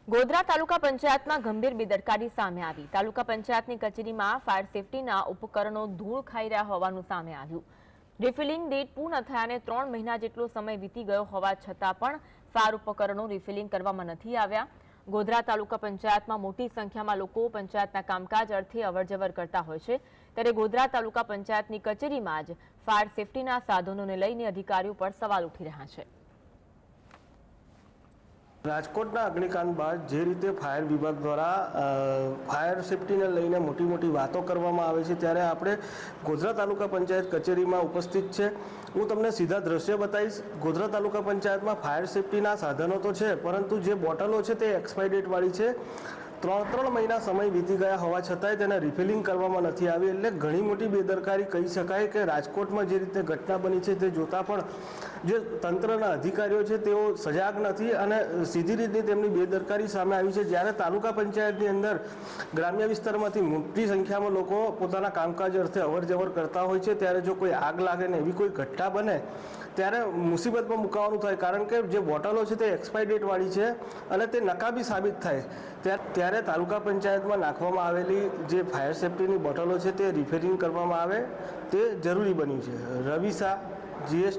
ગોધરા તાલુકા પંચાયતમાં ગંભીર બેદરકારી સામે આવી। તાલુકા પંચાયતની કચેરીમાં ફાયર સેફટીના ઉપકરણો ધૂળ ખાઈ રહ્યા હોવાનું સામે આવ્યું। રિફિલિંગ ડેટ પૂર્ણ થયાને 3 મહિના જેટલો સમય વીતી ગયો હોવા છતાં પણ ફાયર ઉપકરણો રિફિલિંગ કરવામાં નથી આવ્યા। ગોધરા તાલુકા પંચાયતમાં મોટી સંખ્યામાં લોકો પંચાયતના કામકાજ અર્થે અવરજવર કરતા હોય છે, ત્યારે ગોધરા તાલુકા પંચાયતની કચેરીમાં જ ફાયર સેફટીના સાધનોને લઈને અધિકારીઓ પર સવાલ ઉઠી રહ્યા છે। રાજકોટના અગ્નિકાંડ બાદ જે રીતે ફાયર વિભાગ દ્વારા ફાયર સેફટીને લઈને મોટી મોટી વાતો કરવામાં આવે છે, ત્યારે આપણે ગોધરા તાલુકા પંચાયત કચેરીમાં ઉપસ્થિત છે। હું તમને સીધા દ્રશ્ય બતાવીશ। ગોધરા તાલુકા પંચાયતમાં ફાયર સેફટીના સાધનો તો છે, પરંતુ જે બોટલો છે તે એક્સપાયરી ડેટવાળી છે। 3 મહિના સમય વીતી ગયા હોવા છતાંય તેને રિફિલિંગ કરવામાં નથી આવી, એટલે ઘણી મોટી બેદરકારી કહી શકાય કે રાજકોટમાં જે રીતે ઘટના બની છે તે જોતાં પણ જે તંત્રના અધિકારીઓ છે તેઓ સજાગ નથી અને સીધી રીતે તેમની બેદરકારી સામે આવી છે। જ્યારે તાલુકા પંચાયતની અંદર ગ્રામ્ય વિસ્તારમાંથી મોટી સંખ્યામાં લોકો પોતાના કામકાજ અર્થે અવરજવર કરતા હોય છે, ત્યારે જો કોઈ આગ લાગે ને એવી કોઈ ઘટના બને ત્યારે મુસીબતમાં મુકાવાનું થાય, કારણ કે જે બોટલો છે તે એક્સપાયરી ડેટવાળી છે અને તે નકામી સાબિત થાય। ત્યારે તાલુકા પંચાયતમાં નાખવામાં આવેલી જે ફાયર સેફટીની બોટલો છે તે રિફિલિંગ કરવામાં આવે તે જરૂરી બન્યું છે। રવિ શાહ, GS